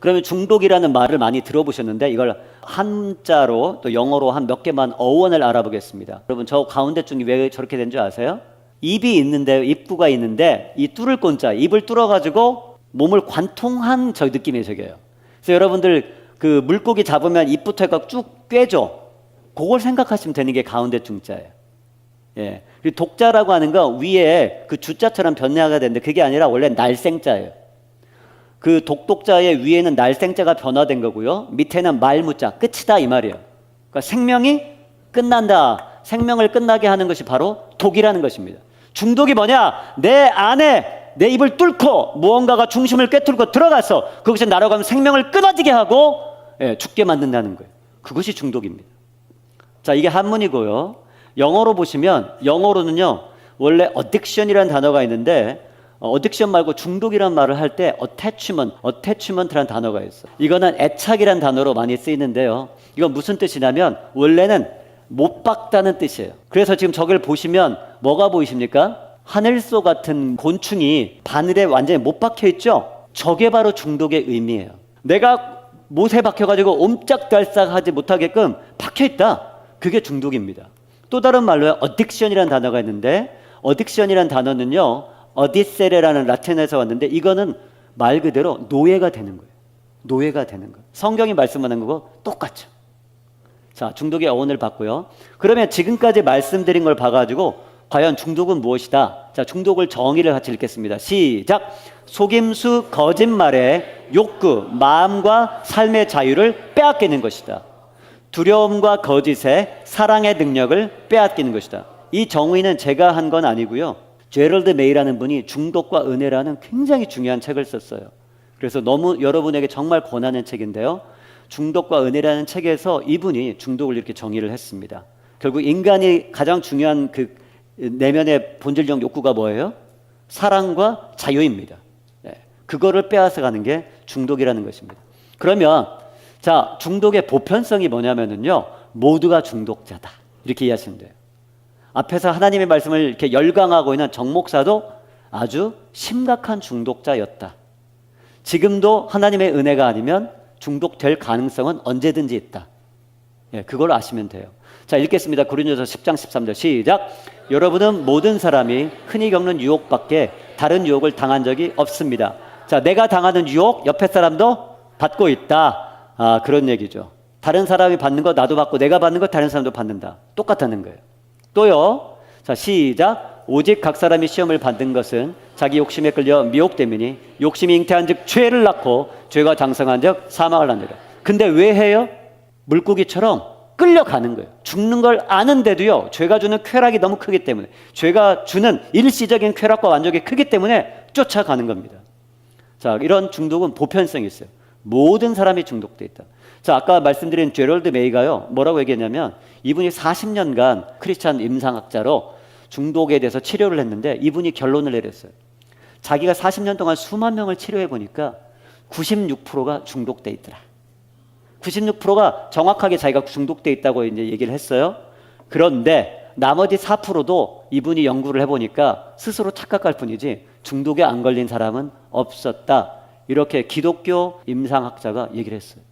그러면 중독이라는 말을 많이 들어보셨는데 이걸 한자로 또 영어로 한 몇 개만 어원을 알아보겠습니다. 여러분 저 가운데 쪽이 왜 저렇게 된 줄 아세요? 입이 있는데 입구가 있는데 이 뚫을 꼰자 입을 뚫어가지고 몸을 관통한 저 느낌이에요. 저게요. 그래서 여러분들 그 물고기 잡으면 입부터 해가 쭉 꿰죠. 그걸 생각하시면 되는 게 가운데 중자예요. 예. 그리고 독자라고 하는 거 위에 그 주자처럼 변화가 되는데 그게 아니라 원래 날생자예요. 그 독독자의 위에는 날생자가 변화된 거고요. 밑에는 말무자, 끝이다 이 말이에요. 그러니까 생명이 끝난다. 생명을 끝나게 하는 것이 바로 독이라는 것입니다. 중독이 뭐냐? 내 안에 내 입을 뚫고 무언가가 중심을 꿰뚫고 들어가서 그것이 날아가면 생명을 끊어지게 하고 죽게 만든다는 거예요. 그것이 중독입니다. 자, 이게 한문이고요. 영어로 보시면 영어로는요. 원래 addiction이라는 단어가 있는데 addiction 말고 중독이라는 말을 할 때 attachment라는 단어가 있어요. 이거는 애착이라는 단어로 많이 쓰이는데요. 이건 무슨 뜻이냐면 원래는 못 박다는 뜻이에요. 그래서 지금 저걸 보시면 뭐가 보이십니까? 하늘소 같은 곤충이 바늘에 완전히 못 박혀 있죠? 저게 바로 중독의 의미예요. 내가 못에 박혀가지고 옴짝달싹하지 못하게끔 박혀 있다. 그게 중독입니다. 또 다른 말로요. addiction이라는 단어가 있는데 addiction이라는 단어는요. 어디세레라는 라틴에서 왔는데 이거는 말 그대로 노예가 되는 거예요. 노예가 되는 거예요. 성경이 말씀하는 거고 똑같죠. 자, 중독의 어원을 봤고요. 그러면 지금까지 말씀드린 걸 봐가지고 과연 중독은 무엇이다? 자, 중독을 정의를 같이 읽겠습니다. 시작! 속임수, 거짓말에 욕구, 마음과 삶의 자유를 빼앗기는 것이다. 두려움과 거짓에 사랑의 능력을 빼앗기는 것이다. 이 정의는 제가 한 건 아니고요. 제럴드 메이라는 분이 중독과 은혜라는 굉장히 중요한 책을 썼어요. 그래서 너무 여러분에게 정말 권하는 책인데요. 중독과 은혜라는 책에서 이분이 중독을 이렇게 정의를 했습니다. 결국 인간이 가장 중요한 그 내면의 본질적 욕구가 뭐예요? 사랑과 자유입니다. 네. 그거를 빼앗아가는 게 중독이라는 것입니다. 그러면 자, 중독의 보편성이 뭐냐면요. 모두가 중독자다. 이렇게 이해하시면 돼요. 앞에서 하나님의 말씀을 이렇게 열광하고 있는 정 목사도 아주 심각한 중독자였다. 지금도 하나님의 은혜가 아니면 중독될 가능성은 언제든지 있다. 예, 그걸 아시면 돼요. 자, 읽겠습니다. 고린도서 10장 13절 시작. 여러분은 모든 사람이 흔히 겪는 유혹밖에 다른 유혹을 당한 적이 없습니다. 자, 내가 당하는 유혹 옆에 사람도 받고 있다. 아, 그런 얘기죠. 다른 사람이 받는 거 나도 받고 내가 받는 거 다른 사람도 받는다. 똑같다는 거예요. 또요. 자, 시작. 오직 각 사람이 시험을 받는 것은 자기 욕심에 끌려 미혹됨이니 욕심이 잉태한 즉 죄를 낳고 죄가 장성한 즉 사망을 낳느라. 근데 왜 해요? 물고기처럼 끌려가는 거예요. 죽는 걸 아는데도요. 죄가 주는 쾌락이 너무 크기 때문에 죄가 주는 일시적인 쾌락과 만족이 크기 때문에 쫓아가는 겁니다. 자, 이런 중독은 보편성이 있어요. 모든 사람이 중독돼 있다. 자, 아까 말씀드린 제럴드 메이가요. 뭐라고 얘기했냐면 이분이 40년간 크리스찬 임상학자로 중독에 대해서 치료를 했는데 이분이 결론을 내렸어요. 자기가 40년 동안 수만 명을 치료해 보니까 96%가 중독돼 있더라. 96%가 정확하게 자기가 중독돼 있다고 이제 얘기를 했어요. 그런데 나머지 4%도 이분이 연구를 해보니까 스스로 착각할 뿐이지 중독에 안 걸린 사람은 없었다. 이렇게 기독교 임상학자가 얘기를 했어요.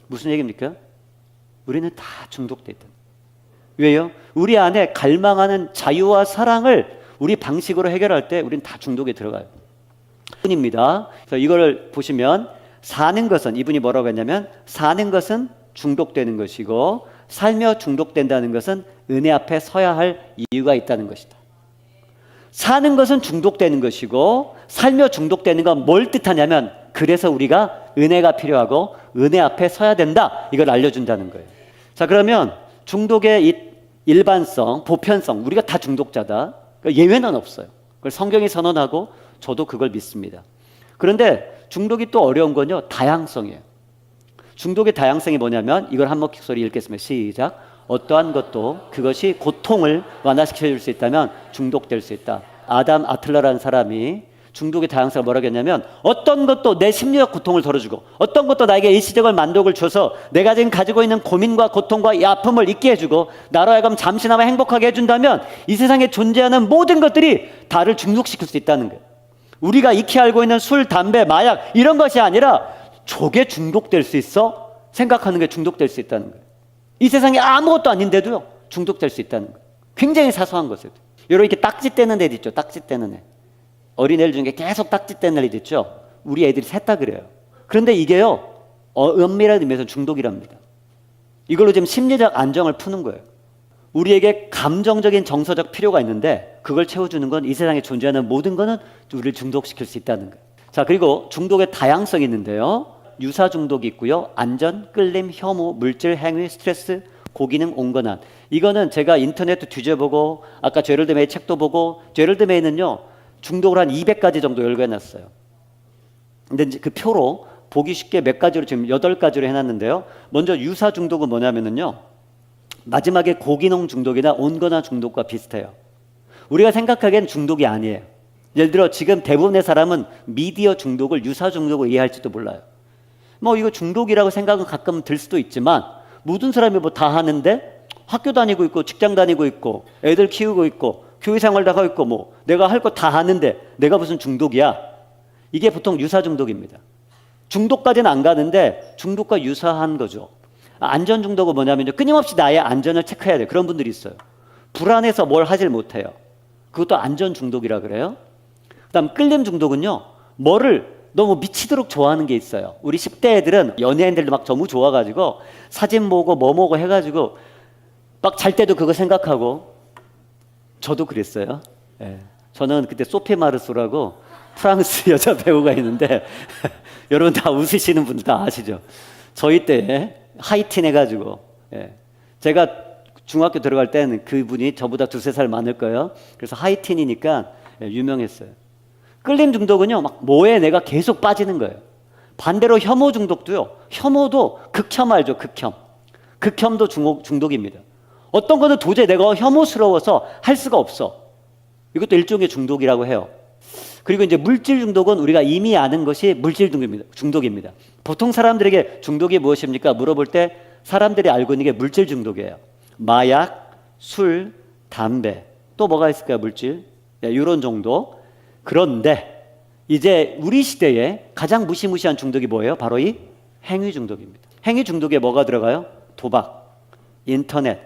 무슨 얘기입니까? 우리는 다 중독돼 있다. 왜요? 우리 안에 갈망하는 자유와 사랑을 우리 방식으로 해결할 때 우리는 다 중독에 들어가요. 입니다. 그래서 이걸 보시면 사는 것은 이분이 뭐라고 했냐면 사는 것은 중독되는 것이고 살며 중독된다는 것은 은혜 앞에 서야 할 이유가 있다는 것이다. 사는 것은 중독되는 것이고 살며 중독되는 건 뭘 뜻하냐면 그래서 우리가 은혜가 필요하고 은혜 앞에 서야 된다. 이걸 알려준다는 거예요. 자, 그러면 중독의 이 일반성, 보편성, 우리가 다 중독자다. 그러니까 예외는 없어요. 그걸 성경이 선언하고 저도 그걸 믿습니다. 그런데 중독이 또 어려운 건요, 다양성이에요. 중독의 다양성이 뭐냐면 이걸 한 목소리 읽겠습니다. 시작. 어떠한 것도 그것이 고통을 완화시켜줄 수 있다면 중독될 수 있다. 아담 아틀러라는 사람이 중독의 다양성을 뭐라고 했냐면 어떤 것도 내 심리적 고통을 덜어주고 어떤 것도 나에게 일시적인 만족을 줘서 내가 지금 가지고 있는 고민과 고통과 이 아픔을 잊게 해주고 나로 하여금 잠시나마 행복하게 해준다면 이 세상에 존재하는 모든 것들이 나를 중독시킬 수 있다는 거예요. 우리가 익히 알고 있는 술, 담배, 마약 이런 것이 아니라 저게 중독될 수 있어? 생각하는 게 중독될 수 있다는 거예요. 이 세상에 아무것도 아닌데도요, 중독될 수 있다는 거예요. 굉장히 사소한 것이에요. 여러분, 이렇게 딱지 떼는 애들 있죠? 딱지 떼는 애. 어린애들 중에 계속 딱지 떼는 애들 있죠? 우리 애들이 셋 다 그래요. 그런데 이게요, 엄밀한 의미에서 중독이랍니다. 이걸로 지금 심리적 안정을 푸는 거예요. 우리에게 감정적인 정서적 필요가 있는데 그걸 채워주는 건 이 세상에 존재하는 모든 거는 우리를 중독시킬 수 있다는 거예요. 자, 그리고 중독의 다양성이 있는데요. 유사 중독이 있고요. 안전, 끌림, 혐오, 물질, 행위, 스트레스, 고기능, 온건한. 이거는 제가 인터넷도 뒤져보고 아까 제럴드 메이 책도 보고 제럴드 메이는요. 중독을 한 200가지 정도 열거해놨어요. 근데 이제 그 표로 보기 쉽게 몇 가지로 지금 8가지로 해놨는데요. 먼저 유사 중독은 뭐냐면요. 마지막에 고기능 중독이나 온건한 중독과 비슷해요. 우리가 생각하기엔 중독이 아니에요. 예를 들어 지금 대부분의 사람은 미디어 중독을 유사 중독으로 이해할지도 몰라요. 뭐 이거 중독이라고 생각은 가끔 들 수도 있지만 모든 사람이 뭐 다 하는데 학교 다니고 있고 직장 다니고 있고 애들 키우고 있고 교회 생활 다 하고 있고 뭐 내가 할 거 다 하는데 내가 무슨 중독이야? 이게 보통 유사 중독입니다. 중독까지는 안 가는데 중독과 유사한 거죠. 안전 중독은 뭐냐면요. 끊임없이 나의 안전을 체크해야 돼요. 그런 분들이 있어요. 불안해서 뭘 하질 못해요. 그것도 안전 중독이라 그래요. 그다음 끌림 중독은요. 뭐를 너무 미치도록 좋아하는 게 있어요. 우리 10대 애들은 연예인들도 막 너무 좋아가지고 사진 보고 뭐 보고 해가지고 막 잘 때도 그거 생각하고 저도 그랬어요. 예. 저는 그때 소피 마르소라고 프랑스 여자 배우가 있는데 여러분 다 웃으시는 분들 다 아시죠? 저희 때 하이틴 해가지고 제가 중학교 들어갈 때는 그분이 저보다 2-3살 많을 거예요. 그래서 하이틴이니까 유명했어요. 끌림 중독은요, 막 뭐에 내가 계속 빠지는 거예요. 반대로 혐오 중독도요. 혐오도 극혐 알죠? 극혐. 극혐도 중독입니다. 어떤 거는 도저히 내가 혐오스러워서 할 수가 없어. 이것도 일종의 중독이라고 해요. 그리고 이제 물질 중독은 우리가 이미 아는 것이 물질 중독입니다. 보통 사람들에게 중독이 무엇입니까? 물어볼 때 사람들이 알고 있는 게 물질 중독이에요. 마약, 술, 담배, 또 뭐가 있을까요? 물질. 이런 정도. 그런데 이제 우리 시대에 가장 무시무시한 중독이 뭐예요? 바로 이 행위 중독입니다. 행위 중독에 뭐가 들어가요? 도박, 인터넷,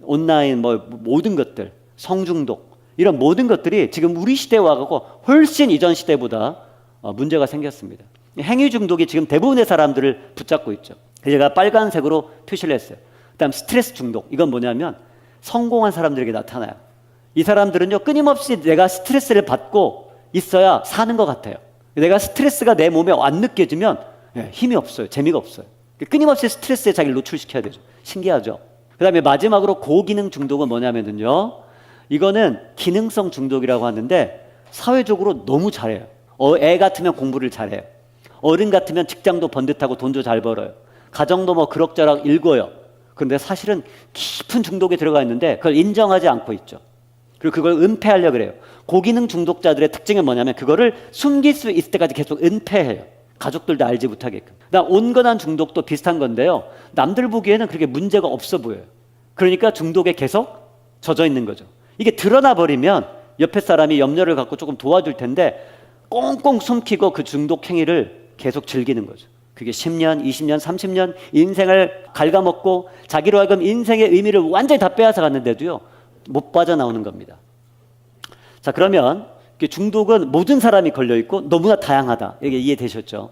온라인 뭐 모든 것들, 성중독 이런 모든 것들이 지금 우리 시대에 와가고 훨씬 이전 시대보다 문제가 생겼습니다. 행위 중독이 지금 대부분의 사람들을 붙잡고 있죠. 제가 빨간색으로 표시를 했어요. 그다음 스트레스 중독. 이건 뭐냐면 성공한 사람들에게 나타나요. 이 사람들은요 끊임없이 내가 스트레스를 받고 있어야 사는 것 같아요. 내가 스트레스가 내 몸에 안 느껴지면 힘이 없어요. 재미가 없어요. 끊임없이 스트레스에 자기를 노출시켜야 되죠. 신기하죠. 그다음에 마지막으로 고기능 중독은 뭐냐면요. 이거는 기능성 중독이라고 하는데 사회적으로 너무 잘해요. 애 같으면 공부를 잘해요. 어른 같으면 직장도 번듯하고 돈도 잘 벌어요. 가정도 뭐 그럭저럭 일궈요. 그런데 사실은 깊은 중독에 들어가 있는데 그걸 인정하지 않고 있죠. 그리고 그걸 은폐하려고 그래요. 고기능 중독자들의 특징은 뭐냐면 그거를 숨길 수 있을 때까지 계속 은폐해요. 가족들도 알지 못하게끔. 그다음 온건한 중독도 비슷한 건데요. 남들 보기에는 그렇게 문제가 없어 보여요. 그러니까 중독에 계속 젖어 있는 거죠. 이게 드러나 버리면 옆에 사람이 염려를 갖고 조금 도와줄 텐데 꽁꽁 숨기고 그 중독 행위를 계속 즐기는 거죠. 그게 10년, 20년, 30년 인생을 갉아먹고 자기로 하여금 인생의 의미를 완전히 다 빼앗아 갔는데도요. 못 빠져나오는 겁니다. 자, 그러면 중독은 모든 사람이 걸려있고 너무나 다양하다. 이게 이해되셨죠?